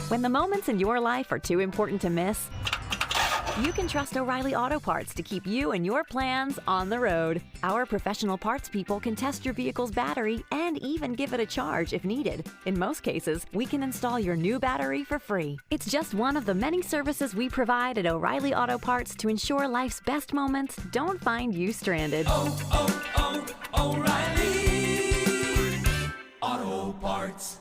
When the moments in your life are too important to miss, you can trust O'Reilly Auto Parts to keep you and your plans on the road. Our professional parts people can test your vehicle's battery and even give it a charge if needed. In most cases, we can install your new battery for free. It's just one of the many services we provide at O'Reilly Auto Parts to ensure life's best moments don't find you stranded. O'Reilly Auto Parts.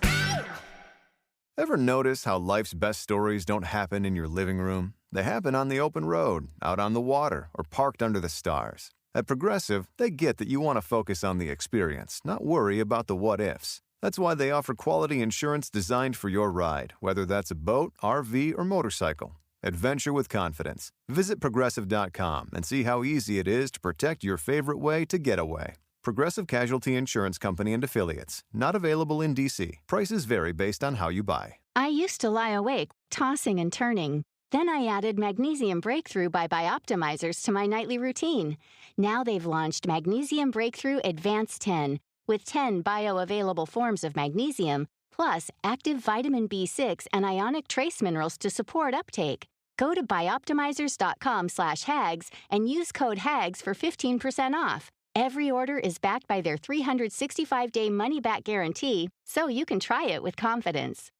Ever notice how life's best stories don't happen in your living room? They happen on the open road, out on the water, or parked under the stars. At Progressive, they get that you want to focus on the experience, not worry about the what-ifs. That's why they offer quality insurance designed for your ride, whether that's a boat, RV, or motorcycle. Adventure with confidence. Visit Progressive.com and see how easy it is to protect your favorite way to get away. Progressive Casualty Insurance Company and Affiliates. Not available in D.C. Prices vary based on how you buy. I used to lie awake, tossing and turning. Then I added Magnesium Breakthrough by Bioptimizers to my nightly routine. Now they've launched Magnesium Breakthrough Advanced 10 with 10 bioavailable forms of magnesium, plus active vitamin B6 and ionic trace minerals to support uptake. Go to bioptimizers.com/hags and use code HAGS for 15% off. Every order is backed by their 365-day money-back guarantee, so you can try it with confidence.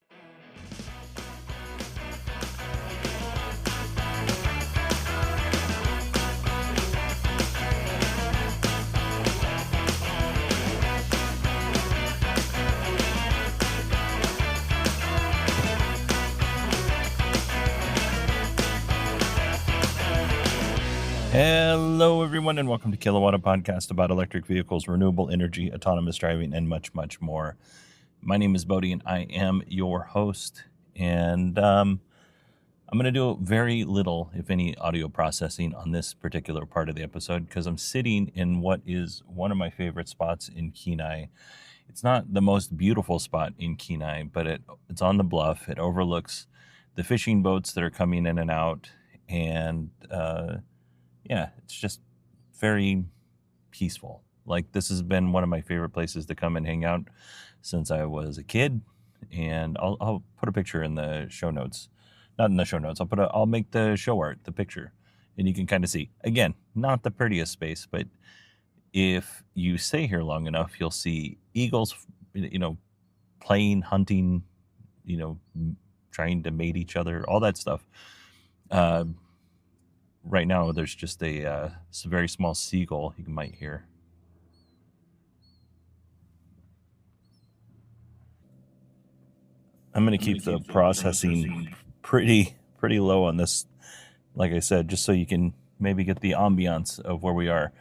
Hello, everyone, and welcome to Kilowatt, a podcast about electric vehicles, renewable energy, autonomous driving, and much, much more. My name is Bodie, and I am your host. And I'm going to do very little, if any, audio processing on this particular part of the episode because I'm sitting in what is one of my favorite spots in Kenai. It's not the most beautiful spot in Kenai, but it's on the bluff. It overlooks the fishing boats that are coming in and out, and yeah, it's just very peaceful. Like, this has been one of my favorite places to come and hang out since I was a kid. And I'll put a picture in the show notes. Not in the show notes. I'll make the show art, the picture, and you can kind of see. Again, not the prettiest space, but if you stay here long enough, you'll see eagles, playing, hunting, trying to mate each other, all that stuff. Right now, there's just a very small seagull you might hear. I'm going to keep the processing pretty low on this, like I said, just so you can maybe get the ambiance of where we are.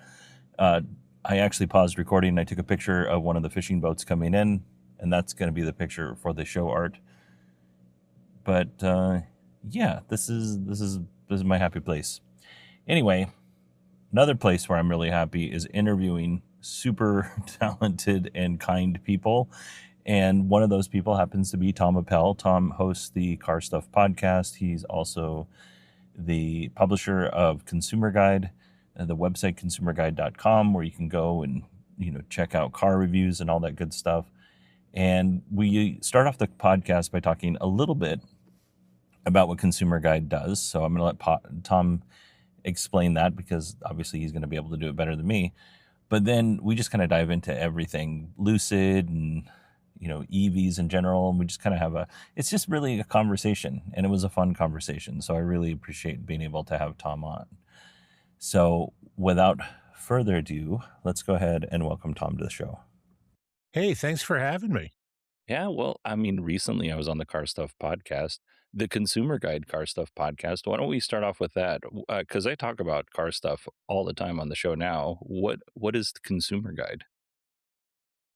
I actually paused recording and I took a picture of one of the fishing boats coming in, and that's going to be the picture for the show art. But yeah, this is my happy place. Anyway, another place where I'm really happy is interviewing super talented and kind people. And one of those people happens to be Tom Appel. Tom hosts the Car Stuff podcast. He's also the publisher of Consumer Guide, the website consumerguide.com, where you can go and check out car reviews and all that good stuff. And we start off the podcast by talking a little bit about what Consumer Guide does. So I'm going to let Tom explain that, because obviously he's going to be able to do it better than me. But then we just kind of dive into everything Lucid and EVs in general, and we just kind of it's just really a conversation, and it was a fun conversation. So I really appreciate being able to have Tom on. So without further ado, let's go ahead and welcome Tom to the show. Hey, thanks for having me. Yeah, well, recently I was on the Car Stuff podcast, the Consumer Guide Car Stuff podcast. Why don't we start off with that? Because I talk about car stuff all the time on the show now. What is the Consumer Guide?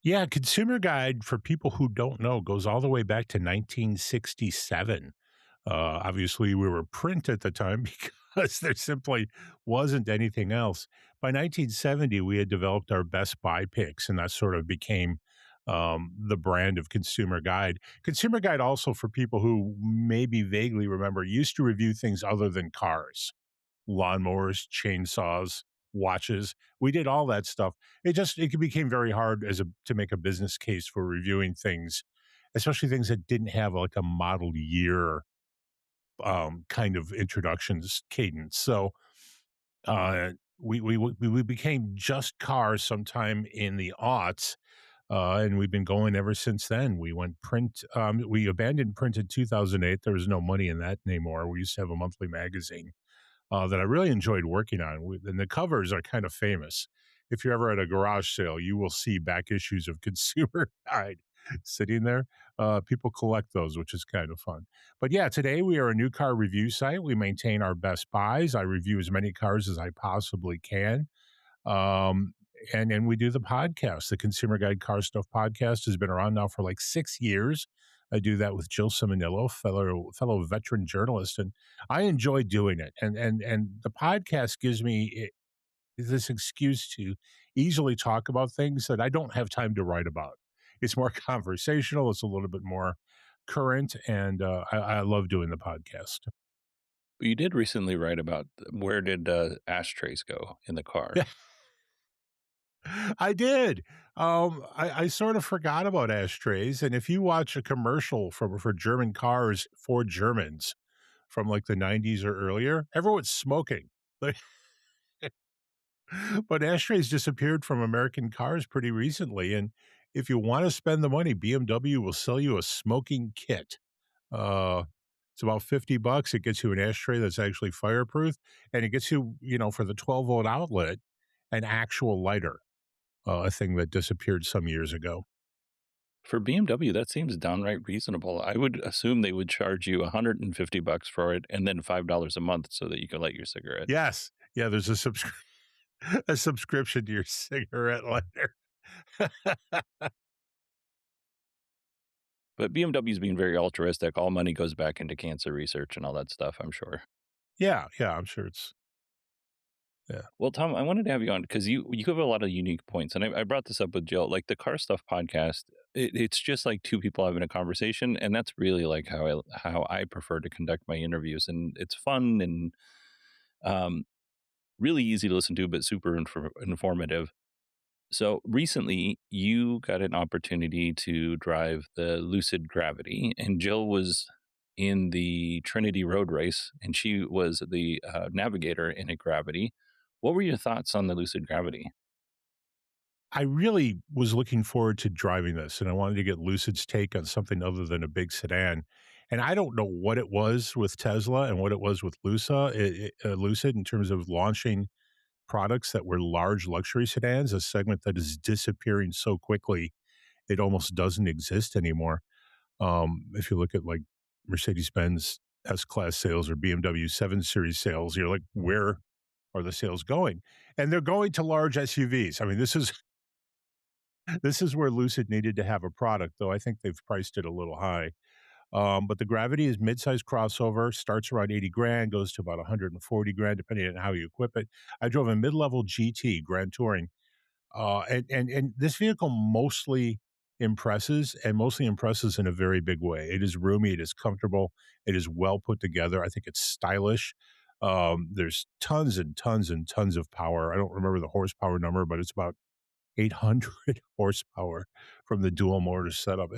Yeah, Consumer Guide, for people who don't know, goes all the way back to 1967. Obviously, we were print at the time because there simply wasn't anything else. By 1970, we had developed our Best Buy picks, and that sort of became the brand of Consumer Guide. Consumer Guide also, for people who maybe vaguely remember, used to review things other than cars, lawnmowers, chainsaws, watches. We did all that stuff. It became very hard to make a business case for reviewing things especially things that didn't have like a model year kind of introductions cadence. So we became just cars sometime in the aughts, and we've been going ever since then. We went print. We abandoned print in 2008. There was no money in that anymore. We used to have a monthly magazine that I really enjoyed working on. And the covers are kind of famous. If you're ever at a garage sale, you will see back issues of Consumer Guide sitting there. People collect those, which is kind of fun. But yeah, today we are a new car review site. We maintain our best buys. I review as many cars as I possibly can. Um, and we do the podcast. The Consumer Guide Car Stuff podcast has been around now for like 6 years. I do that with Jill Simonillo, fellow veteran journalist, and I enjoy doing it. And the podcast gives me this excuse to easily talk about things that I don't have time to write about. It's more conversational. It's a little bit more current, and I love doing the podcast. But you did recently write about where did ashtrays go in the car. Yeah. I did. I sort of forgot about ashtrays. And if you watch a commercial for German cars for Germans from like the 90s or earlier, everyone's smoking. Like, but ashtrays disappeared from American cars pretty recently. And if you want to spend the money, BMW will sell you a smoking kit. Uh, it's about $50. It gets you an ashtray that's actually fireproof, and it gets you, for the 12-volt outlet, an actual lighter. A thing that disappeared some years ago. For BMW, that seems downright reasonable. I would assume they would charge you $150 for it and then $5 a month so that you can light your cigarette. Yes. Yeah, there's a subscription to your cigarette lighter. But BMW's being very altruistic. All money goes back into cancer research and all that stuff, I'm sure. Yeah, I'm sure it's... Yeah. Well, Tom, I wanted to have you on because you have a lot of unique points. And I brought this up with Jill, like the Car Stuff podcast. It's just like two people having a conversation. And that's really like how I prefer to conduct my interviews. And it's fun and really easy to listen to, but super informative. So recently you got an opportunity to drive the Lucid Gravity, and Jill was in the Trinity Road Race, and she was the navigator in a Gravity. What were your thoughts on the Lucid Gravity? I really was looking forward to driving this, and I wanted to get Lucid's take on something other than a big sedan. And I don't know what it was with Tesla and what it was with Lucid in terms of launching products that were large luxury sedans, a segment that is disappearing so quickly, it almost doesn't exist anymore. If you look at like Mercedes-Benz S-Class sales or BMW 7 Series sales, you're like, where are the sales going? And they're going to large SUVs. I mean, this is where Lucid needed to have a product, though I think they've priced it a little high. But the Gravity is mid-size crossover, starts around 80 grand, goes to about 140 grand, depending on how you equip it. I drove a mid-level GT Grand Touring, and this vehicle mostly impresses in a very big way. It is roomy, it is comfortable, it is well put together. I think it's stylish. There's tons and tons and tons of power. I don't remember the horsepower number, but it's about 800 horsepower from the dual motor setup.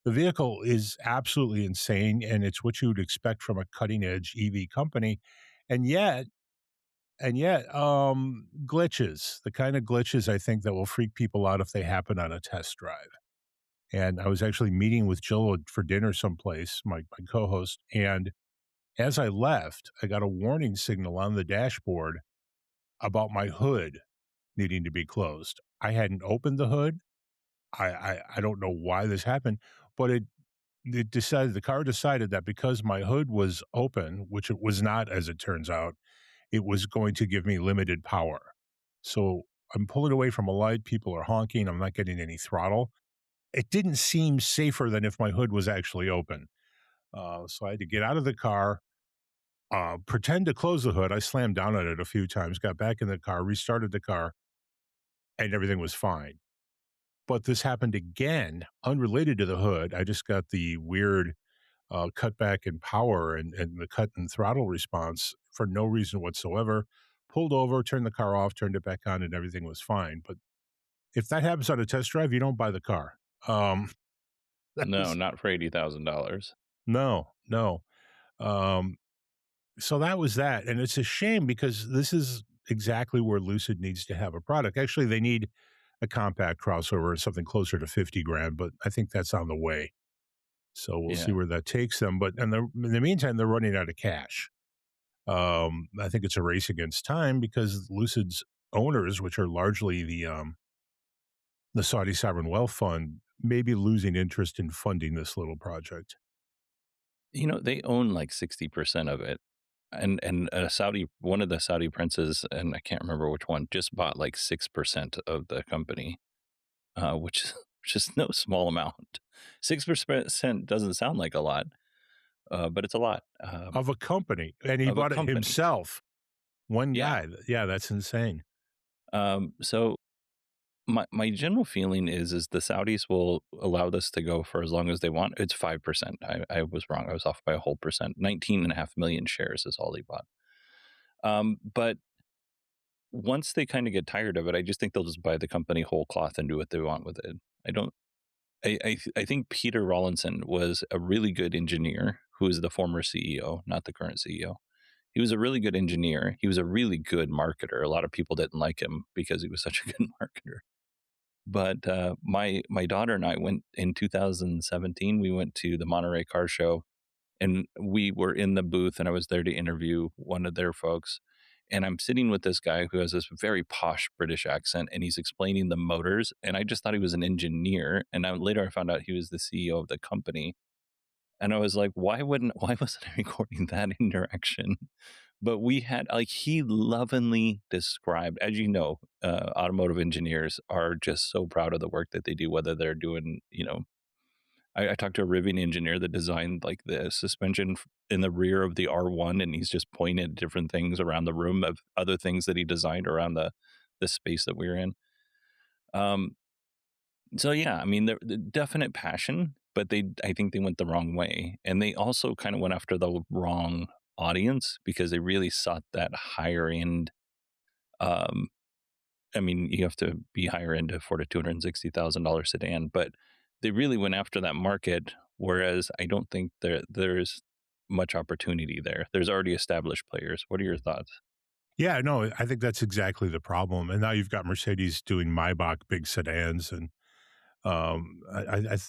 The vehicle is absolutely insane, and it's what you would expect from a cutting edge EV company. And yet, glitches, the kind of glitches I think that will freak people out if they happen on a test drive. And I was actually meeting with Jill for dinner someplace, my co-host, and as I left, I got a warning signal on the dashboard about my hood needing to be closed. I hadn't opened the hood. I don't know why this happened, but the car decided that because my hood was open, which it was not, as it turns out, it was going to give me limited power. So I'm pulling away from a light. People are honking. I'm not getting any throttle. It didn't seem safer than if my hood was actually open. So I had to get out of the car, pretend to close the hood. I slammed down on it a few times, got back in the car, restarted the car, and everything was fine. But this happened again, unrelated to the hood. I just got the weird cutback in power and the cut in throttle response for no reason whatsoever. Pulled over, turned the car off, turned it back on, and everything was fine. But if that happens on a test drive, you don't buy the car. That No, was not for $80,000. no. Um, so that was that. And it's a shame because this is exactly where Lucid needs to have a product. Actually, they need a compact crossover, something closer to 50 grand, but I think that's on the way. So we'll see Yeah. where that takes them. But in the meantime, they're running out of cash. I think it's a race against time because Lucid's owners, which are largely the Saudi sovereign wealth fund, may be losing interest in funding this little project. They own like 60% of it. And one of the Saudi princes, and I can't remember which one, just bought like 6% of the company, which which is no small amount. 6% doesn't sound like a lot, but it's a lot, Of a company, and he of a bought it company. himself. One Yeah. guy. Yeah, that's insane. So my general feeling is the Saudis will allow this to go for as long as they want. It's 5%. I was wrong. I was off by a whole percent. 19.5 million shares is all he bought. But once they kind of get tired of it, I just think they'll just buy the company whole cloth and do what they want with it. I don't. I think Peter Rawlinson was a really good engineer who is the former CEO, not the current CEO. He was a really good engineer. He was a really good marketer. A lot of people didn't like him because he was such a good marketer. But my daughter and I went in 2017. We went to the Monterey Car Show, and we were in the booth, and I was there to interview one of their folks. And I'm sitting with this guy who has this very posh British accent, and he's explaining the motors. And I just thought he was an engineer. And later I found out he was the CEO of the company. And I was like, why wasn't I recording that interaction? But we had, like, he lovingly described, as you know, automotive engineers are just so proud of the work that they do, whether they're doing, I talked to a ribbon engineer that designed like the suspension in the rear of the R1, and he's just pointing at different things around the room of other things that he designed around the space that we're in. Um, so yeah, I mean, the definite passion, but I think they went the wrong way, and they also kind of went after the wrong audience because they really sought that higher end. Um, I mean, you have to be higher end to afford a $260,000 sedan, but they really went after that market. Whereas I don't think there's much opportunity there. There's already established players. What are your thoughts? Yeah, no, I think that's exactly the problem. And now you've got Mercedes doing Maybach big sedans, and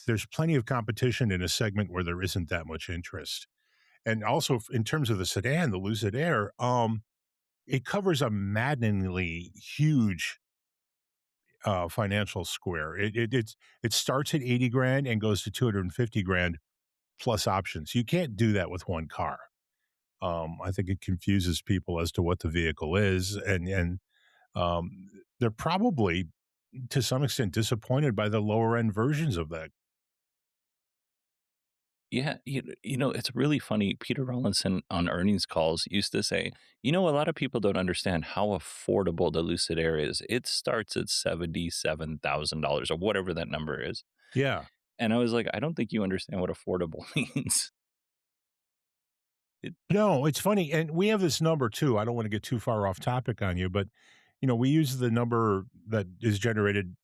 there's plenty of competition in a segment where there isn't that much interest. And also, in terms of the sedan, the Lucid Air, it covers a maddeningly huge financial square. It starts at 80 grand and goes to 250 grand plus options. You can't do that with one car. I think it confuses people as to what the vehicle is, and um, they're probably to some extent disappointed by the lower end versions of that. Yeah, it's really funny. Peter Rawlinson on earnings calls used to say, a lot of people don't understand how affordable the Lucid Air is. It starts at $77,000 or whatever that number is. Yeah. And I was like, I don't think you understand what affordable means. No, it's funny. And we have this number too. I don't want to get too far off topic on you, but we use the number that is generated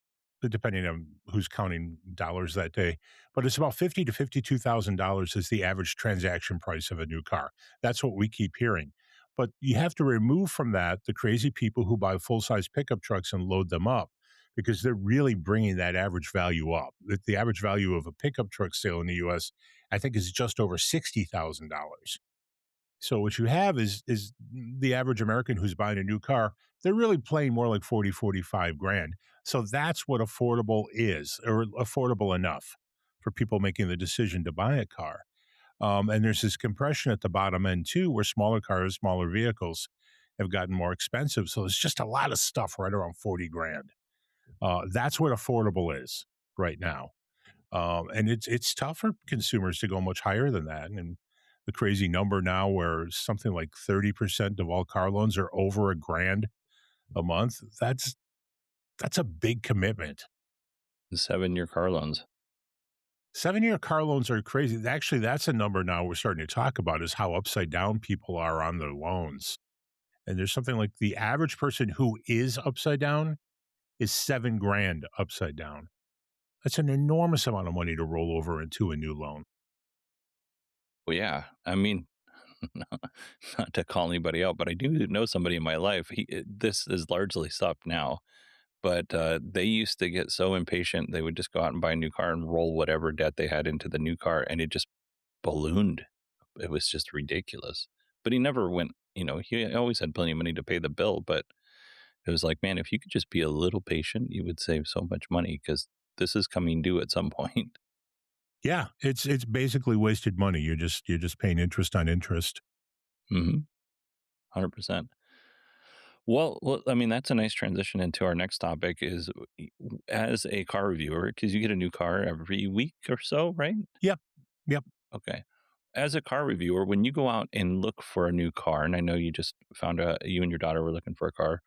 depending on who's counting dollars that day. But it's about $50,000 to $52,000 is the average transaction price of a new car. That's what we keep hearing. But you have to remove from that the crazy people who buy full-size pickup trucks and load them up, because they're really bringing that average value up. The average value of a pickup truck sale in the U.S., I think, is just over $60,000. So what you have is the average American who's buying a new car, they're really paying more like 40, 45 grand. So that's what affordable is, or affordable enough for people making the decision to buy a car. And there's this compression at the bottom end too, where smaller cars, smaller vehicles have gotten more expensive. So there's just a lot of stuff right around 40 grand. That's what affordable is right now. And it's tough for consumers to go much higher than that. And the crazy number now where something like 30% of all car loans are over $1,000 a month. That's a big commitment. 7-year car loans. 7-year car loans are crazy. Actually, that's a number now we're starting to talk about, is how upside down people are on their loans. And there's something like the average person who is upside down is $7,000 upside down. That's an enormous amount of money to roll over into a new loan. Well, yeah. I mean, not to call anybody out, but I do know somebody in my life. This is largely stopped now, but they used to get so impatient they would just go out and buy a new car and roll whatever debt they had into the new car, and it just ballooned. It was just ridiculous. But he never went. He always had plenty of money to pay the bill, but it was like, man, if you could just be a little patient, you would save so much money because this is coming due at some point. Yeah, it's basically wasted money. You're just paying interest on interest. 100%. Well, I mean, that's a nice transition into our next topic is as a car reviewer, because you get a new car every week or so, right? Yep. Yep. Okay. As a car reviewer, when you go out and look for a new car, and I know you just found out you and your daughter were looking for a car,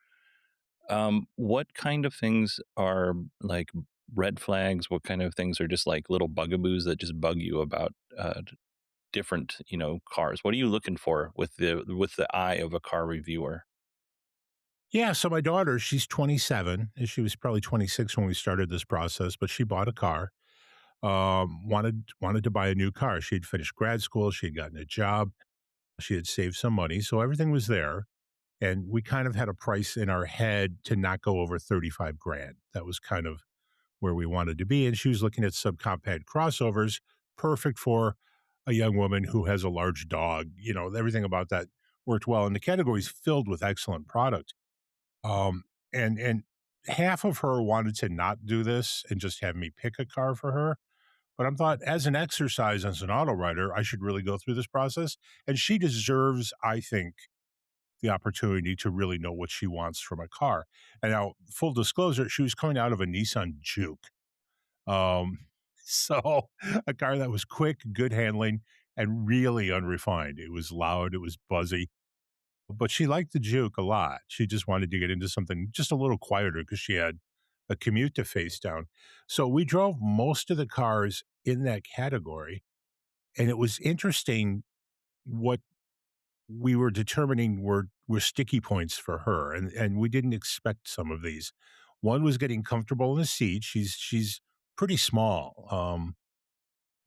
what kind of things are like red flags? What kind of things are just like little bugaboos that just bug you about different, cars? What are you looking for with the eye of a car reviewer? Yeah, so my daughter, she's 27. And she was probably 26 when we started this process, but she bought a car. Wanted to buy a new car. She'd finished grad school, she had gotten a job, she had saved some money, so everything was there. And we kind of had a price in our head to not go over 35 grand. That was kind of where we wanted to be. And she was looking at subcompact crossovers, perfect for a young woman who has a large dog. Everything about that worked well. And the category's filled with excellent product. And half of her wanted to not do this and just have me pick a car for her. But I'm thought as an exercise as an auto writer, I should really go through this process. And she deserves, I think, the opportunity to really know what she wants from a car. And now, full disclosure, she was coming out of a Nissan Juke. Um, so a car that was quick, good handling, and really unrefined. It was loud, it was buzzy, but she liked the Juke a lot. She just wanted to get into something just a little quieter because she had a commute to face down. So we drove most of the cars in that category. And it was interesting what we were determining were sticky points for her. And we didn't expect some of these. One was getting comfortable in the seat. She's pretty small.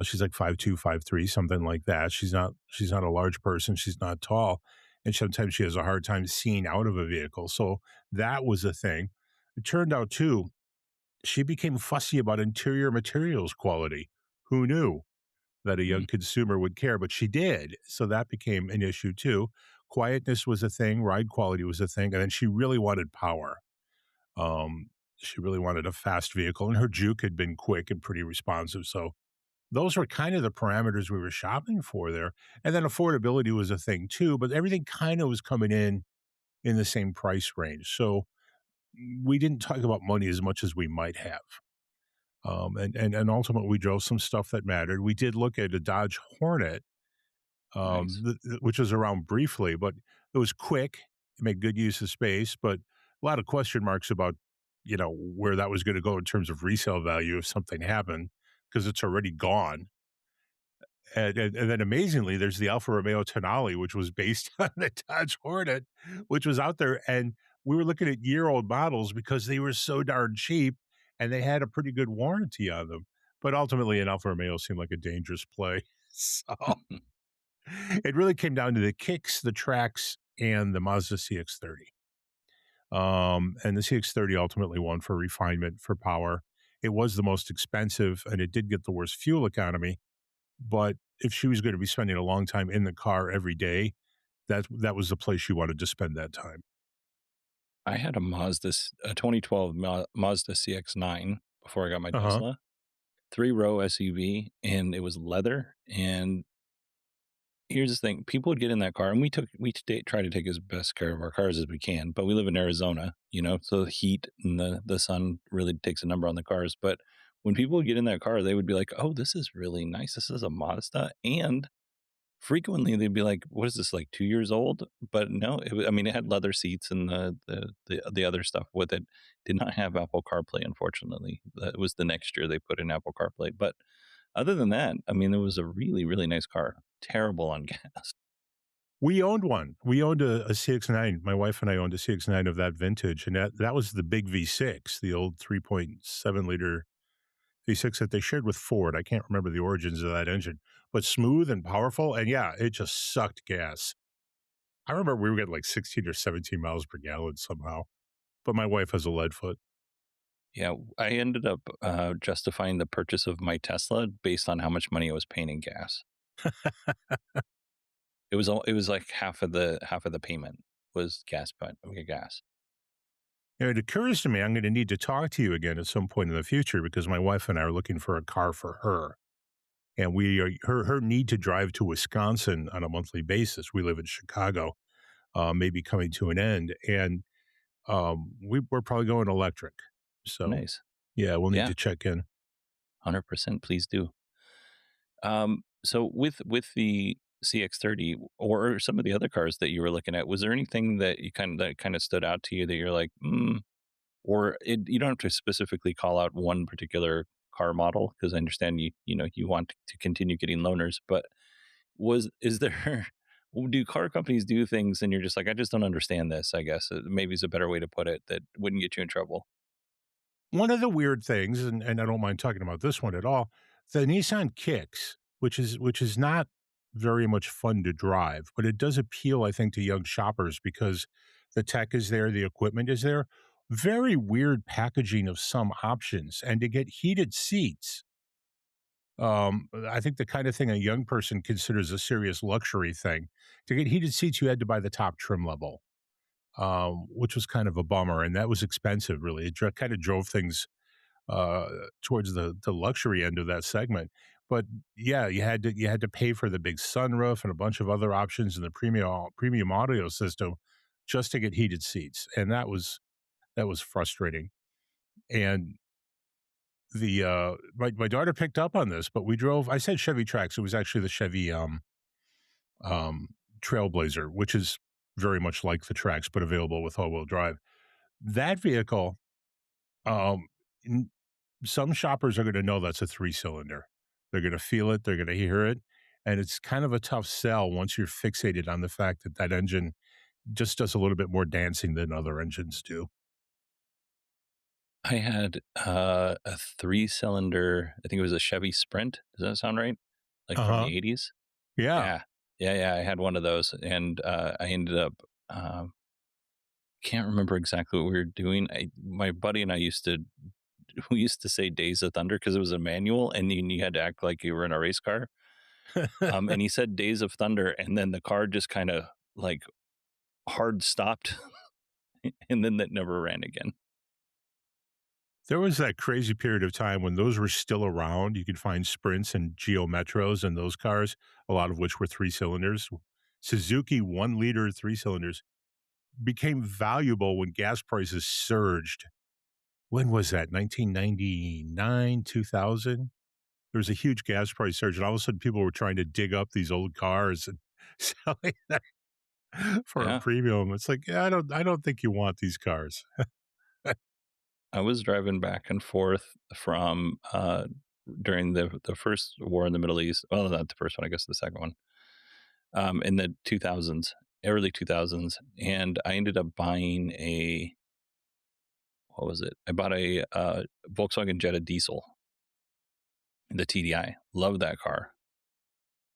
She's like 5'2", 5'3", something like that. She's not a large person. She's not tall. And sometimes she has a hard time seeing out of a vehicle. So that was a thing. It turned out too, she became fussy about interior materials quality. Who knew that a young consumer would care? But she did. So that became an issue too. Quietness was a thing. Ride quality was a thing. And then she really wanted power. She really wanted a fast vehicle. And her Juke had been quick and pretty responsive. So those were kind of the parameters we were shopping for there. And then affordability was a thing too, but everything kind of was coming in the same price range. So we didn't talk about money as much as we might have. And ultimately we drove some stuff that mattered. We did look at a Dodge Hornet, Nice. which was around briefly, but it was quick. It made good use of space, but a lot of question marks about, where that was going to go in terms of resale value if something happened, because it's already gone. And then amazingly, there's the Alfa Romeo Tonale, which was based on the Dodge Hornet, which was out there. And we were looking at year-old models because they were so darn cheap and they had a pretty good warranty on them. But ultimately, an Alfa Romeo seemed like a dangerous play. So it really came down to the kicks, the tracks, and the Mazda CX-30. And the CX-30 ultimately won for refinement, for power. It was the most expensive, and it did get the worst fuel economy. But if she was going to be spending a long time in the car every day, that was the place she wanted to spend that time. I had a 2012 Mazda CX-9 before I got my Uh-huh. Tesla, 3-row SUV, and it was leather. And here's the thing: people would get in that car, and try to take as best care of our cars as we can. But we live in Arizona, so the heat and the sun really takes a number on the cars. But when people would get in that car, they would be like, "Oh, this is really nice. This is a Mazda," and frequently they'd be like, "What is this, like 2 years old?" But no, I mean, it had leather seats and the other stuff with it. Did not have Apple CarPlay, unfortunately. That was the next year they put in Apple CarPlay. But other than that, I mean, it was a really, really nice car. Terrible on gas. We owned one. We owned a CX-9. My wife and I owned a CX-9 of that vintage, and that was the big V6, the old 3.7 liter V6 that they shared with Ford. I can't remember the origins of that engine, but smooth and powerful. And yeah, it just sucked gas. I remember we were getting like 16 or 17 miles per gallon somehow, but my wife has a lead foot. Yeah, I ended up justifying the purchase of my Tesla based on how much money I was paying in gas. It was like half of the payment was gas, but okay, gas. It occurs to me I'm going to need to talk to you again at some point in the future because my wife and I are looking for a car for her. And we are her need to drive to Wisconsin on a monthly basis. We live in Chicago, maybe coming to an end. And we're probably going electric. So Nice. yeah, we'll need Yeah, to check in. 100%. Please do. So with the CX-30 or some of the other cars that you were looking at, was there anything that kind of stood out to you that you're like, you don't have to specifically call out one particular car model because I understand you want to continue getting loaners, but is there do car companies do things and you're just like, I just don't understand this, I guess maybe is a better way to put it, that wouldn't get you in trouble? One of the weird things, and I don't mind talking about this one at all, the Nissan Kicks, which is not very much fun to drive, but it does appeal, I think, to young shoppers because the tech is there, the equipment is there. Very weird packaging of some options, and to get heated seats. I think the kind of thing a young person considers a serious luxury thing. To get heated seats, you had to buy the top trim level, which was kind of a bummer, and that was expensive. Really, it kind of drove things uh, towards the luxury end of that segment. But yeah, you had to pay for the big sunroof and a bunch of other options in the premium audio system just to get heated seats, and that was frustrating. And my daughter picked up on this, but we drove. I said Chevy Trax. It was actually the Chevy um, Trailblazer, which is very much like the Trax, but available with all-wheel drive. That vehicle, um, n- some shoppers are going to know that's a three-cylinder. They're going to feel it. They're going to hear it, and it's kind of a tough sell once you're fixated on the fact that that engine just does a little bit more dancing than other engines do. I had a 3-cylinder, I think it was a Chevy Sprint. Does that sound right? Like Uh from huh. the 80s? Yeah. Yeah. Yeah, I had one of those, and I ended up can't remember exactly what we were doing. My buddy and I used to we used to say Days of Thunder because it was a manual, and you had to act like you were in a race car. And he said Days of Thunder, and then the car just kind of like hard stopped, and then that never ran again. There was that crazy period of time when those were still around. You could find Sprints and Geo Metros and those cars, a lot of which were three cylinders. Suzuki 1 liter three cylinders became valuable when gas prices surged. When was that? 1999, 2000? There was a huge gas price surge, and all of a sudden people were trying to dig up these old cars and selling them for a Yeah, premium. It's like, yeah, I don't think you want these cars. I was driving back and forth from during the first war in the Middle East. Well, not the first one, I guess the second one. In the 2000s, early 2000s, and I ended up buying a what was it? I bought a Volkswagen Jetta diesel, the TDI. Loved that car.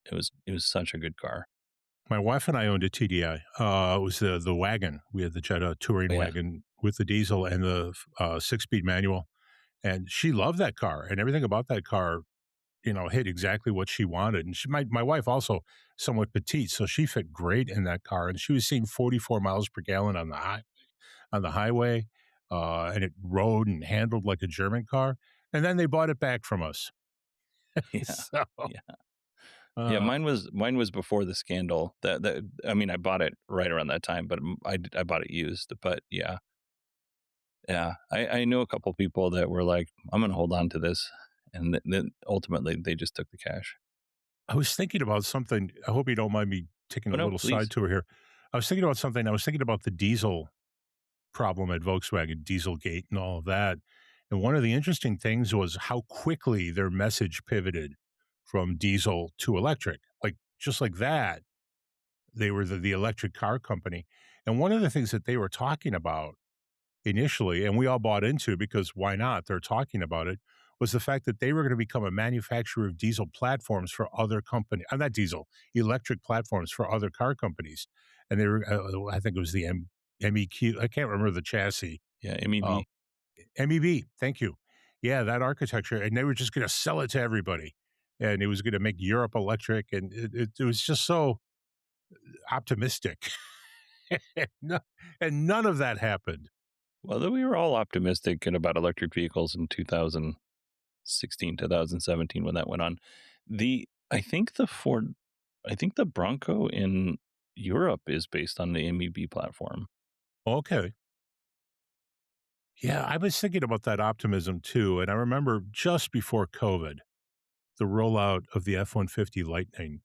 It was such a good car. My wife and I owned a TDI. It was the wagon. We had the Jetta touring But yeah, wagon with the diesel and the 6-speed manual, and she loved that car. And everything about that car, hit exactly what she wanted. And my wife also somewhat petite, so she fit great in that car. And she was seeing 44 miles per gallon on the highway, and it rode and handled like a German car. And then they bought it back from us. yeah, So, yeah, yeah. uh, Mine was before the scandal. That I mean, I bought it right around that time, but I bought it used. But yeah, yeah. I know a couple people that were like, I'm gonna hold on to this, and then ultimately they just took the cash. I was thinking about something. I hope you don't mind me taking Oh a no, little side please. tour here. I was thinking about something. I was thinking about the diesel problem at Volkswagen, Dieselgate, and all of that. And one of the interesting things was how quickly their message pivoted from diesel to electric. Like just like that, they were the electric car company. And one of the things that they were talking about initially, and we all bought into because why not? They're talking about it, was the fact that they were going to become a manufacturer of diesel platforms for other companies. Not diesel, electric platforms for other car companies. And they were, I think it was the MEQ. I can't remember the chassis. Yeah, Uh, MEB. MEB. Thank you. Yeah, that architecture. And they were just going to sell it to everybody. And it was going to make Europe electric. And it was just so optimistic. And none of that happened. Well, we were all optimistic about electric vehicles in 2016, 2017 when that went on. I think the Bronco in Europe is based on the MEB platform. Okay. Yeah, I was thinking about that optimism too. And I remember just before COVID, the rollout of the F-150 Lightning,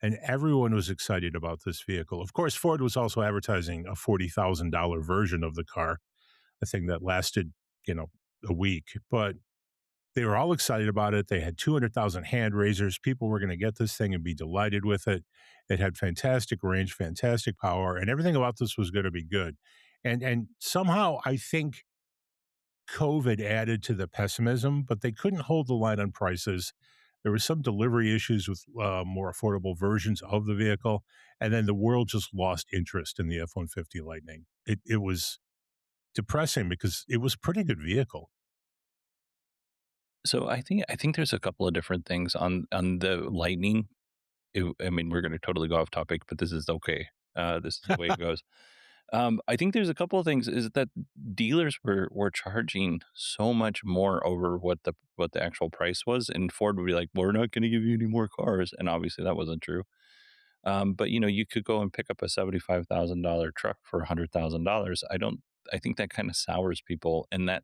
and everyone was excited about this vehicle. Of course, Ford was also advertising a $40,000 version of the car, a thing that lasted, a week. But they were all excited about it. They had 200,000 hand raisers. People were going to get this thing and be delighted with it. It had fantastic range, fantastic power, and everything about this was going to be good. And somehow I think COVID added to the pessimism, but they couldn't hold the line on prices. There was some delivery issues with more affordable versions of the vehicle, and then the world just lost interest in the F-150 Lightning. It was depressing because it was a pretty good vehicle. So I think there's a couple of different things on the Lightning. I mean, we're going to totally go off topic, but this is okay. This is the way it goes. I think there's a couple of things. Is that dealers were charging so much more over what the actual price was, and Ford would be like, "We're not going to give you any more cars," and obviously that wasn't true. But you could go and pick up a $75,000 truck for $100,000. I think that kind of sours people, and that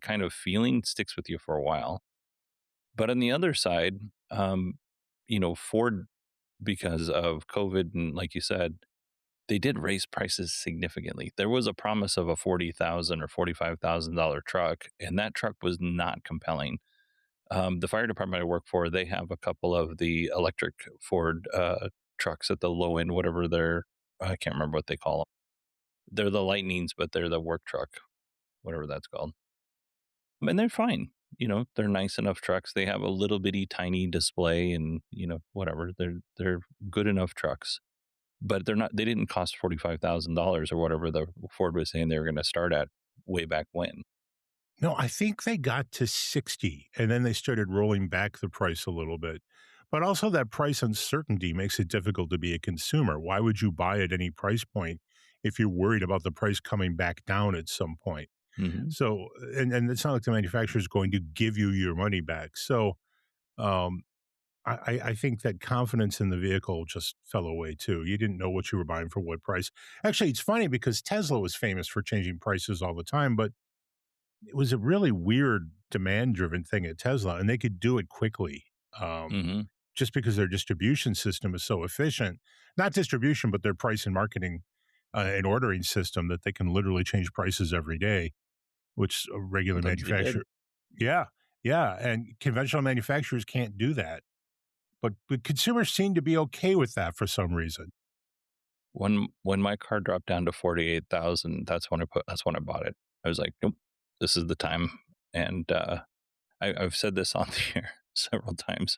kind of feeling sticks with you for a while. But on the other side, Ford, because of COVID and like you said, they did raise prices significantly. There was a promise of a $40,000 or $45,000 truck, and that truck was not compelling. The fire department I work for, they have a couple of the electric Ford trucks at the low end, whatever I can't remember what they call them. They're the Lightnings, but they're the work truck, whatever that's called. And they're fine. They're nice enough trucks. They have a little bitty tiny display and, whatever. They're good enough trucks. But they didn't cost $45,000 or whatever the Ford was saying they were going to start at way back when. No, I think they got to 60 and then they started rolling back the price a little bit. But also that price uncertainty makes it difficult to be a consumer. Why would you buy at any price point if you're worried about the price coming back down at some point? Mm-hmm. So, and it's not like the manufacturer is going to give you your money back. So, um, I think that confidence in the vehicle just fell away too. You didn't know what you were buying for what price. Actually, it's funny because Tesla was famous for changing prices all the time, but it was a really weird demand driven thing at Tesla, and they could do it quickly. Mm-hmm. Just because their distribution system is so efficient, not distribution, but their price and marketing and ordering system that they can literally change prices every day, which a regular Sometimes they manufacturer. Yeah. Yeah. And conventional manufacturers can't do that. But consumers seem to be okay with that for some reason. When my car dropped down to 48,000, that's when I bought it. I was like, nope, this is the time. And I've said this on the air several times.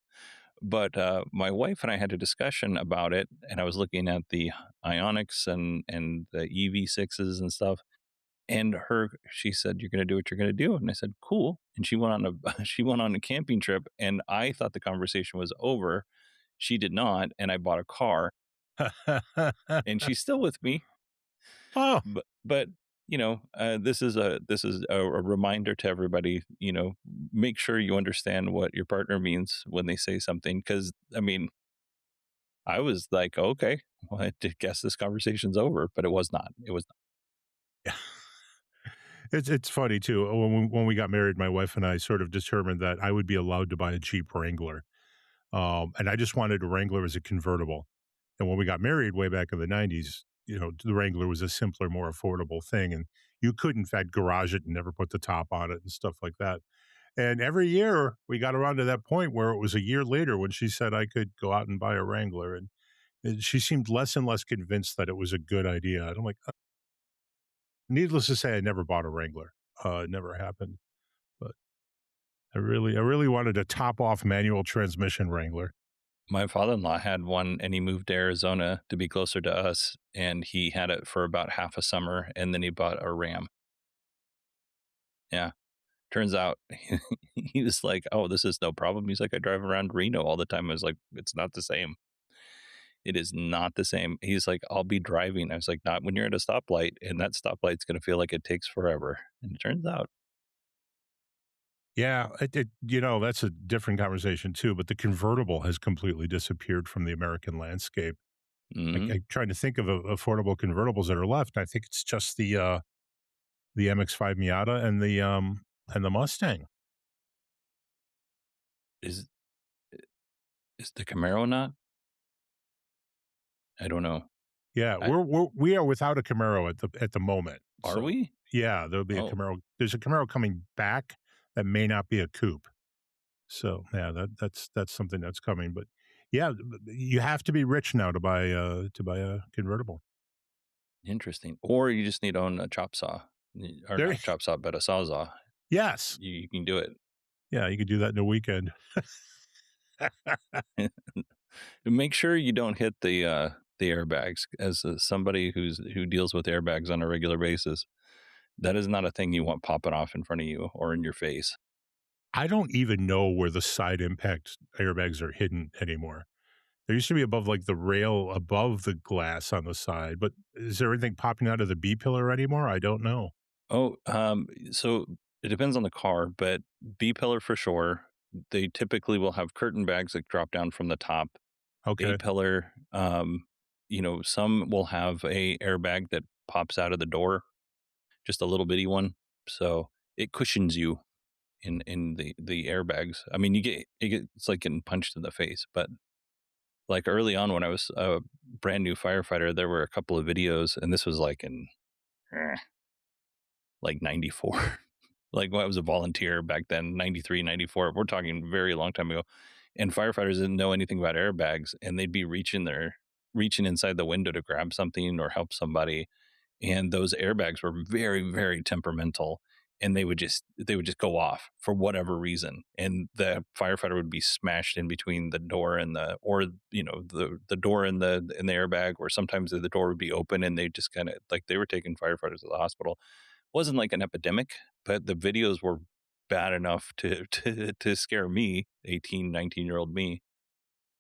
But my wife and I had a discussion about it, and I was looking at the Ionics and the EV6s and stuff. And she said, "You're going to do what you're going to do," and I said, "Cool." And she went on she went on a camping trip, and I thought the conversation was over. She did not, and I bought a car, and she's still with me. Oh, But this is a reminder to everybody. Make sure you understand what your partner means when they say something, because I mean, I was like, okay, well, I guess this conversation's over, but it was not. It was yeah. It's funny too. When we got married, my wife and I sort of determined that I would be allowed to buy a Jeep Wrangler, and I just wanted a Wrangler as a convertible. And when we got married way back in the '90s, the Wrangler was a simpler, more affordable thing, and you could, in fact, garage it and never put the top on it and stuff like that. And every year we got around to that point where it was a year later when she said I could go out and buy a Wrangler, and she seemed less and less convinced that it was a good idea. And I'm like, needless to say, I never bought a Wrangler. It never happened. But I really wanted a top off manual transmission Wrangler. My father-in-law had one, and he moved to Arizona to be closer to us, and he had it for about half a summer, and then he bought a Ram. Yeah. Turns out he was like, "Oh, this is no problem." He's like, "I drive around Reno all the time." I was like, "It's not the same. It is not the same." He's like, "I'll be driving." I was like, "Not when you're at a stoplight, and that stoplight's gonna feel like it takes forever." And it turns out, Yeah, that's a different conversation too, but the convertible has completely disappeared from the American landscape. mhm, I'm trying to think of affordable convertibles that are left. I think it's just the MX-5 Miata and the Mustang. is is the Camaro not? I don't know. Yeah, I we are without a Camaro at the moment. Are So we? yeah, there'll be a Oh, Camaro. There's a Camaro coming back that may not be a coupe. So yeah, that's something that's coming. But yeah, you have to be rich now to buy a convertible. interesting. Or you just need to own a chop saw. Or There, not a chop saw, but a sawzall. yes, You can do it. yeah, you could do that in a weekend. Make sure you don't hit the airbags. As somebody who deals with airbags on a regular basis, that is not a thing you want popping off in front of you or in your face. I don't even know where the side impact airbags are hidden anymore. There used to be above like the rail above the glass on the side, but is there anything popping out of the B pillar anymore? I don't know. Oh, so it depends on the car, but B pillar for sure. They typically will have curtain bags that drop down from the top. A Okay. pillar, some will have a airbag that pops out of the door, just a little bitty one, so it cushions you in the airbags. I mean, it's like getting punched in the face, but like early on when I was a brand new firefighter, there were a couple of videos, and this was like in eh, like 94. Like when I was a volunteer back then, 93, 94. We're talking very long time ago. And firefighters didn't know anything about airbags, and they'd be reaching inside the window to grab something or help somebody. And those airbags were very, very temperamental, and they would just go off for whatever reason. And the firefighter would be smashed in between the door and the door and the airbag, or sometimes the door would be open and they just kind of like they were taking firefighters to the hospital. Wasn't like an epidemic, but the videos were bad enough to scare me, 18, 19-year-old me.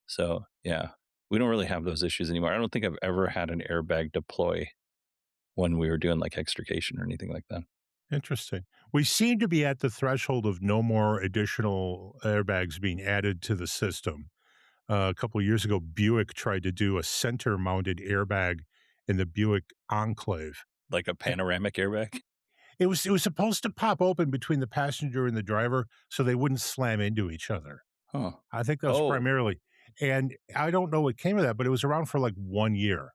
So, yeah, we don't really have those issues anymore. I don't think I've ever had an airbag deploy when we were doing like extrication or anything like that. Interesting. We seem to be at the threshold of no more additional airbags being added to the system. A couple of years ago, Buick tried to do a center mounted airbag in the Buick Enclave. Like a panoramic airbag. It was supposed to pop open between the passenger and the driver so they wouldn't slam into each other. Huh. I think that was Oh, primarily, and I don't know what came of that, but it was around for like 1 year,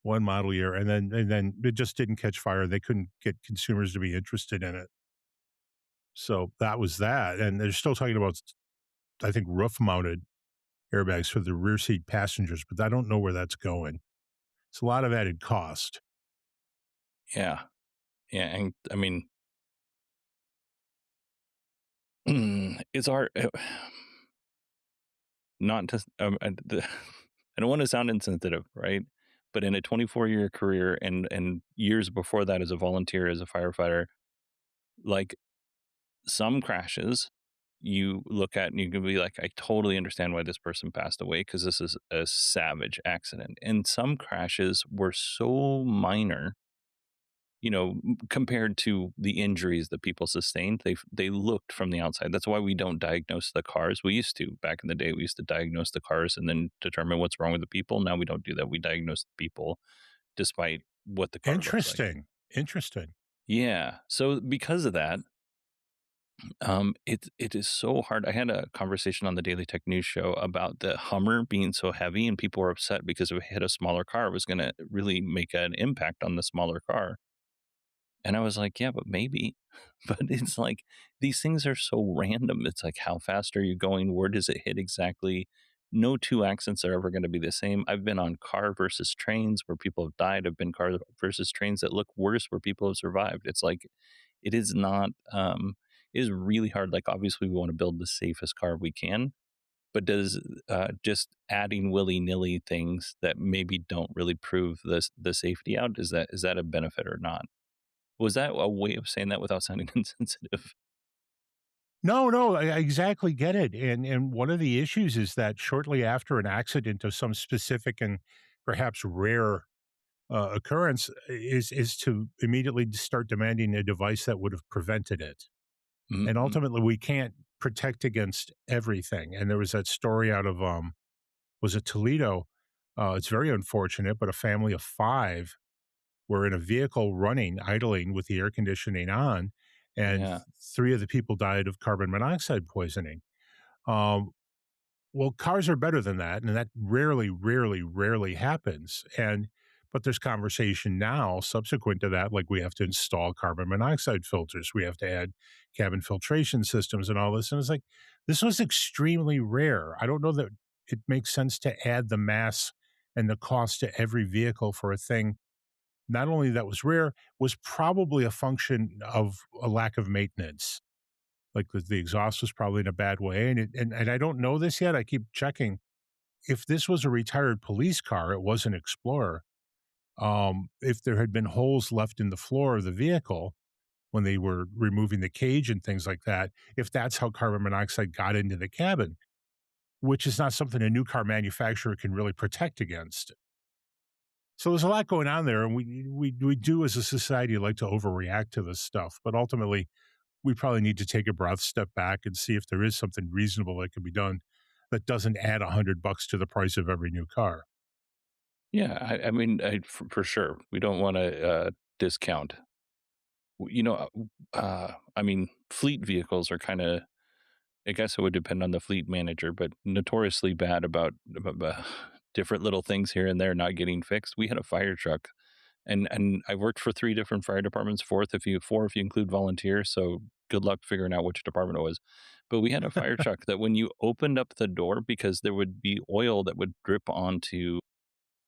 1 model year, and then it just didn't catch fire. They couldn't get consumers to be interested in it. So that was that, and they're still talking about, I think, roof-mounted airbags for the rear seat passengers, but I don't know where that's going. It's a lot of added cost. yeah. Yeah, and I mean, it's hard not to I don't want to sound insensitive, right? But in a 24-year career and years before that as a volunteer as a firefighter, like some crashes you look at and you can be like, I totally understand why this person passed away because this is a savage accident. And some crashes were so minor, compared to the injuries that people sustained. They looked from the outside. That's why we don't diagnose the cars. We used to back in the day. We used to diagnose the cars and then determine what's wrong with the people. Now we don't do that. We diagnose the people despite what the car looks like. Interesting. Yeah. So because of that, it is so hard. I had a conversation on the Daily Tech News show about the Hummer being so heavy, and people were upset because if it hit a smaller car, it was going to really make an impact on the smaller car. And I was like, yeah, but maybe. But it's like these things are so random. It's like, how fast are you going? Where does it hit exactly? No two accidents are ever going to be the same. I've been on car versus trains where people have died. I've been car versus trains that look worse where people have survived. It's like, it is not. is really hard. Like, obviously, we want to build the safest car we can, but does just adding willy nilly things that maybe don't really prove the safety out, is that a benefit or not? Was that a way of saying that without sounding insensitive? No, no, I exactly get it, and one of the issues is that shortly after an accident of some specific and perhaps rare, occurrence is to immediately start demanding a device that would have prevented it, and Mm-mm. ultimately, we can't protect against everything, and there was that story out of, was it Toledo? It's very unfortunate, but a family of 5 were in a vehicle running, idling with the air conditioning on, and Yeah, 3 of the people died of carbon monoxide poisoning. Um, well, cars are better than that, and that rarely, rarely, rarely happens. But there's conversation now subsequent to that, like we have to install carbon monoxide filters, we have to add cabin filtration systems and all this. And it's like, this was extremely rare. I don't know that it makes sense to add the mass and the cost to every vehicle for a thing not only that was rare, was probably a function of a lack of maintenance. Like the exhaust was probably in a bad way, and I don't know this yet. I keep checking. If this was a retired police car, it was an Explorer. If there had been holes left in the floor of the vehicle when they were removing the cage and things like that, if that's how carbon monoxide got into the cabin, which is not something a new car manufacturer can really protect against. So there's a lot going on there, and we do as a society like to overreact to this stuff, but ultimately we probably need to take a breath, step back, and see if there is something reasonable that can be done that doesn't add $100 to the price of every new car. yeah. I mean, for sure, we don't want to discount. I mean, fleet vehicles are kind of. I guess it would depend on the fleet manager, but notoriously bad about different little things here and there not getting fixed. We had a fire truck, and I worked for 3 different fire departments, four if you include volunteers, so good luck figuring out which department it was. But we had a fire truck that when you opened up the door, because there would be oil that would drip onto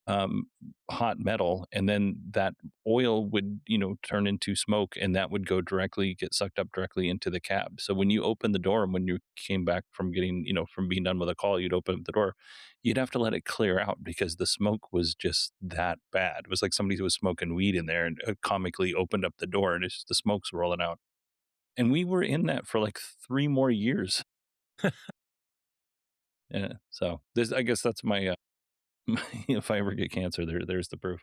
um, hot metal, and then that oil would turn into smoke, and that would get sucked up directly into the cab. So when you open the door, and when you came back from getting from being done with a call, you'd open up the door, you'd have to let it clear out because the smoke was just that bad. It was like somebody who was smoking weed in there and comically opened up the door, and it's just the smoke's rolling out. And we were in that for like 3 more years. Yeah, so this, I guess that's my, if I ever get cancer, there's the proof.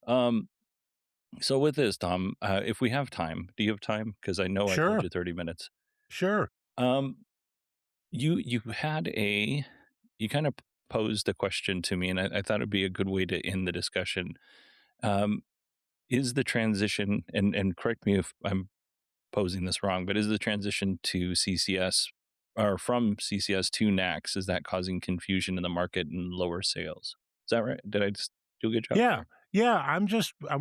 Um, So with this, Tom, if we have time, do you have time? Because I know I told Sure, you 30 minutes. sure. Um, you kind of posed a question to me, and I thought it'd be a good way to end the discussion. Um, is the transition, and correct me if I'm posing this wrong, but is the transition to CCS or from CCS to NACS, is that causing confusion in the market and lower sales? Is that right? Did I just do a good job Yeah, there? yeah. I'm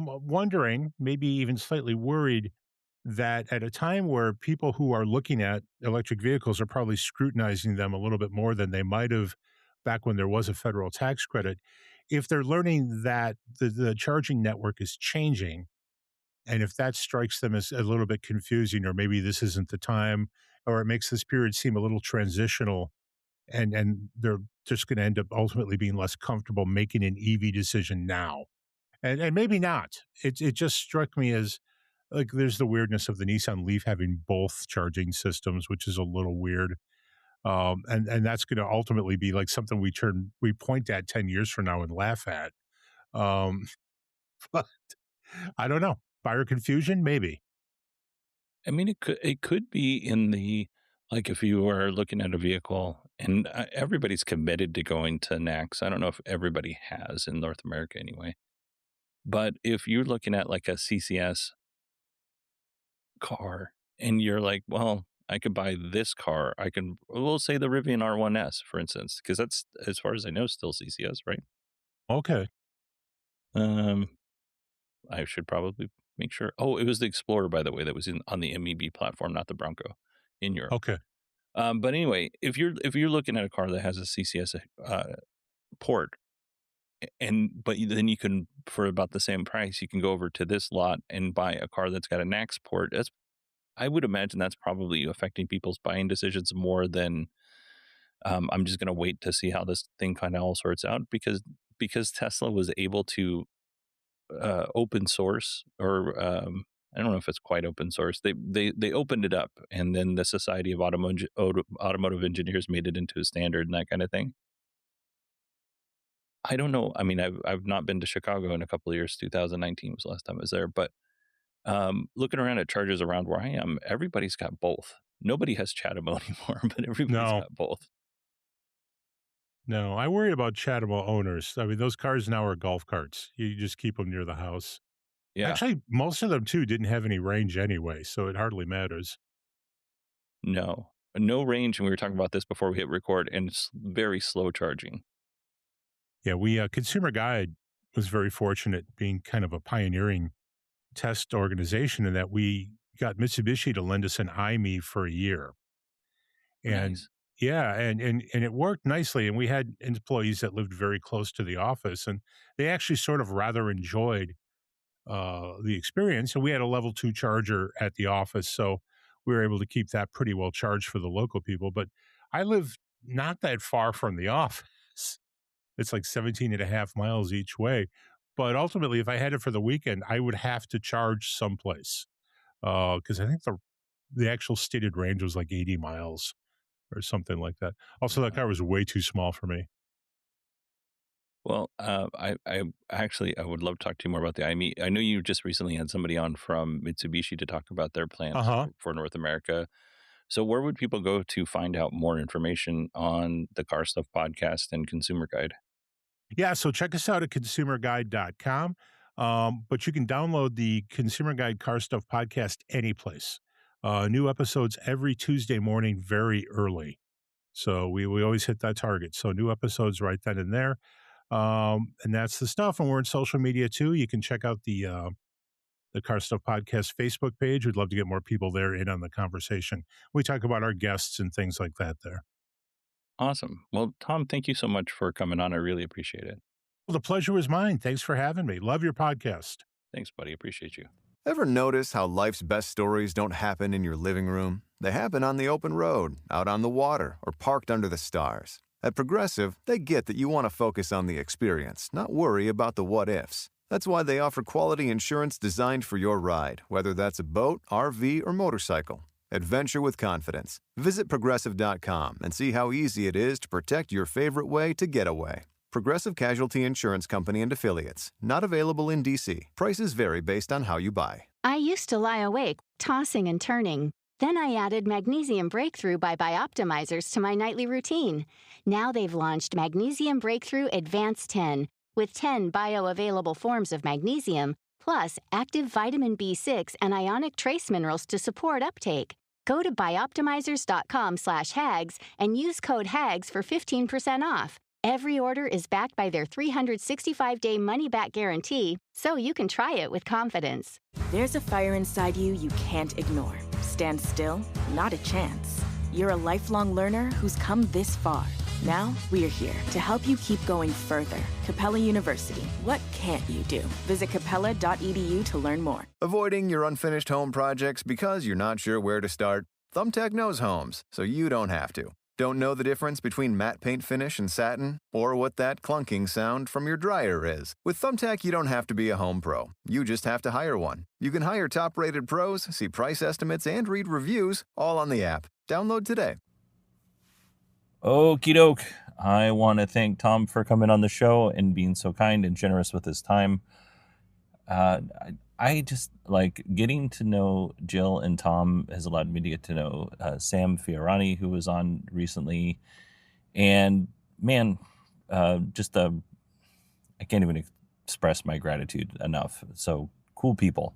wondering, maybe even slightly worried that at a time where people who are looking at electric vehicles are probably scrutinizing them a little bit more than they might have back when there was a federal tax credit, if they're learning that the charging network is changing, and if that strikes them as a little bit confusing, or maybe this isn't the time, or it makes this period seem a little transitional, and they're just going to end up ultimately being less comfortable making an EV decision now, and maybe not. It just struck me as like there's the weirdness of the Nissan Leaf having both charging systems, which is a little weird. And that's going to ultimately be like something we point at 10 years from now and laugh at. Um, but I don't know. Buyer confusion, maybe. I mean, it could be in the, like, if you are looking at a vehicle, and everybody's committed to going to NACS. I don't know if everybody has in North America anyway. But if you're looking at like a CCS car, and you're like, well, I could buy this car. We'll say the Rivian R1S, for instance, because that's, as far as I know, still CCS, right? Okay. Um, I should probably make sure. Oh, it was the Explorer, by the way, that was on the MEB platform, not the Bronco in Europe. Okay. But anyway, if you're looking at a car that has a CCS port, but then you can, for about the same price, you can go over to this lot and buy a car that's got a NACS port. That's I would imagine that's probably affecting people's buying decisions more than I'm just going to wait to see how this thing kind of all sorts out because Tesla was able to open source or I don't know if it's quite open source. They opened it up, and then the Society of Automotive Engineers made it into a standard and that kind of thing. I don't know. I mean, I've not been to Chicago in a couple of years. 2019 was the last time I was there, but looking around at chargers around where I am, everybody's got both. Nobody has Chatamo anymore, but everybody's No, got both. no, I worry about Chatamo owners. I mean, those cars now are golf carts. You just keep them near the house. Yeah, Actually, most of them too didn't have any range anyway, so it hardly matters. no range, and we were talking about this before we hit record, and it's very slow charging. Yeah, we Consumer Guide was very fortunate being kind of a pioneering test organization in that we got Mitsubishi to lend us an IME for a year. And Nice. yeah, and it worked nicely. And we had employees that lived very close to the office, and they actually sort of rather enjoyed the experience. And we had a level 2 charger at the office, so we were able to keep that pretty well charged for the local people. But I live not that far from the office. It's like 17 and a half miles each way. But ultimately, if I had it for the weekend, I would have to charge someplace because I think the actual stated range was like 80 miles or something like that. Also, that Wow. car was way too small for me. Well, I actually I would love to talk to you more about the IME. I know you just recently had somebody on from Mitsubishi to talk about their Uh plans huh. for North America. So, where would people go to find out more information on the Car Stuff podcast and Consumer Guide? Yeah, so check us out at consumerguide.com. But you can download the Consumer Guide Car Stuff podcast anyplace. New episodes every Tuesday morning, very early. So we always hit that target. So new episodes right then and there. And that's the stuff. And we're in social media too. You can check out the Car Stuff Podcast Facebook page. We'd love to get more people there in on the conversation. We talk about our guests and things like that there. Awesome. Well, Tom, thank you so much for coming on. I really appreciate it. Well, the pleasure was mine. Thanks for having me. Love your podcast. Thanks, buddy. Appreciate you. Ever notice how life's best stories don't happen in your living room? They happen on the open road, out on the water, or parked under the stars. At Progressive, they get that you want to focus on the experience, not worry about the what-ifs. That's why they offer quality insurance designed for your ride, whether that's a boat, RV, or motorcycle. Adventure with confidence. Visit Progressive.com and see how easy it is to protect your favorite way to get away. Progressive Casualty Insurance Company and Affiliates. Not available in D.C. Prices vary based on how you buy. I used to lie awake, tossing and turning. Then I added Magnesium Breakthrough by Bioptimizers to my nightly routine. Now they've launched Magnesium Breakthrough Advanced 10 with 10 bioavailable forms of magnesium, plus active vitamin B6 and ionic trace minerals to support uptake. Go to bioptimizers.com/hags and use code HAGS for 15% off. Every order is backed by their 365-day money-back guarantee, so you can try it with confidence. There's a fire inside you can't ignore. Stand still? Not a chance. You're a lifelong learner who's come this far. Now, we're here to help you keep going further. Capella University. What can't you do? Visit capella.edu to learn more. Avoiding your unfinished home projects because you're not sure where to start? Thumbtack knows homes, so you don't have to. Don't know the difference between matte paint finish and satin? Or what that clunking sound from your dryer is? With Thumbtack, you don't have to be a home pro. You just have to hire one. You can hire top-rated pros, see price estimates, and read reviews, all on the app. Download today. Okie doke. I want to thank Tom for coming on the show and being so kind and generous with his time. I just like getting to know Jill and Tom has allowed me to get to know Sam Fiorani, who was on recently. And man, I can't even express my gratitude enough. So cool people.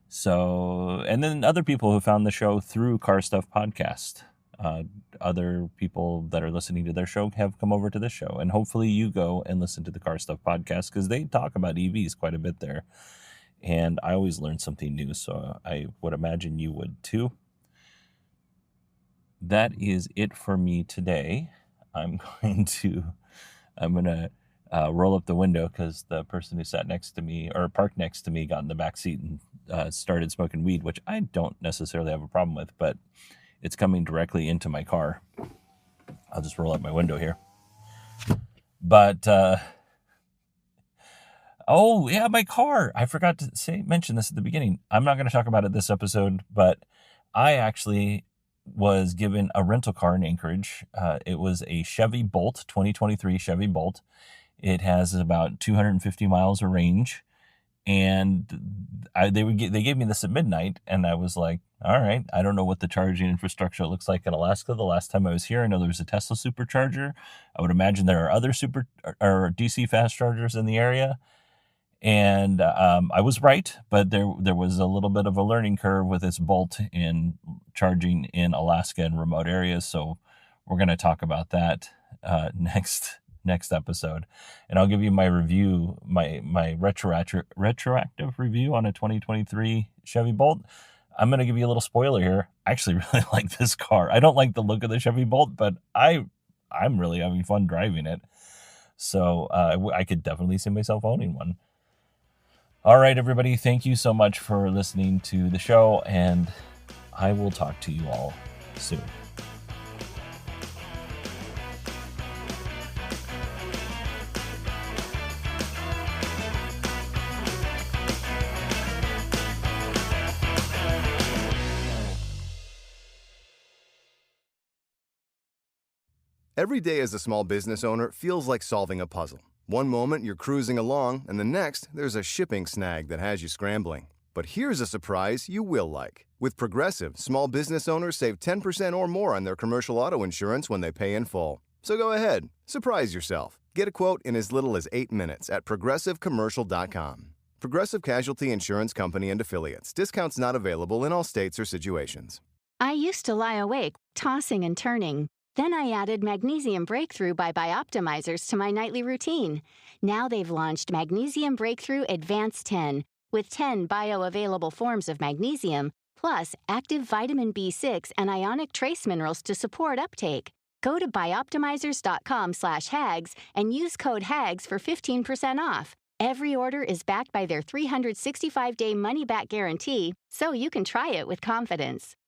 So, and then other people who found the show through Car Stuff Podcast. Other people that are listening to their show have come over to this show, and hopefully you go and listen to the Car Stuff Podcast because they talk about EVs quite a bit there, and I always learn something new, so I would imagine you would too. That is it for me today. I'm gonna roll up the window because the person who sat next to me or parked next to me got in the back seat and started smoking weed, which I don't necessarily have a problem with, but it's coming directly into my car. I'll just roll up my window here. But, oh yeah, my car. I forgot to mention this at the beginning. I'm not going to talk about it this episode, but I actually was given a rental car in Anchorage. It was a Chevy Bolt, 2023 Chevy Bolt. It has about 250 miles of range, and they gave me this at midnight, and I was like, all right, I don't know what the charging infrastructure looks like in Alaska. The last time I was here, I know there was a Tesla supercharger. I would imagine there are other super or DC fast chargers in the area. And I was right, but there was a little bit of a learning curve with this Bolt in charging in Alaska and remote areas. So we're going to talk about that next episode, and I'll give you my review, my retroactive review on a 2023 Chevy Bolt. I'm going to give you a little spoiler here. I actually really like this car. I don't like the look of the Chevy Bolt, but I'm really having fun driving it. So I could definitely see myself owning one. All right, everybody, thank you so much for listening to the show, and I will talk to you all soon. Every day as a small business owner feels like solving a puzzle. One moment you're cruising along, and the next there's a shipping snag that has you scrambling. But here's a surprise you will like. With Progressive, small business owners save 10% or more on their commercial auto insurance when they pay in full. So go ahead, surprise yourself. Get a quote in as little as 8 minutes at ProgressiveCommercial.com. Progressive Casualty Insurance Company and Affiliates. Discounts not available in all states or situations. I used to lie awake, tossing and turning. Then I added Magnesium Breakthrough by Bioptimizers to my nightly routine. Now they've launched Magnesium Breakthrough Advanced 10 with 10 bioavailable forms of magnesium, plus active vitamin B6 and ionic trace minerals to support uptake. Go to bioptimizers.com/hags and use code HAGS for 15% off. Every order is backed by their 365-day money-back guarantee, so you can try it with confidence.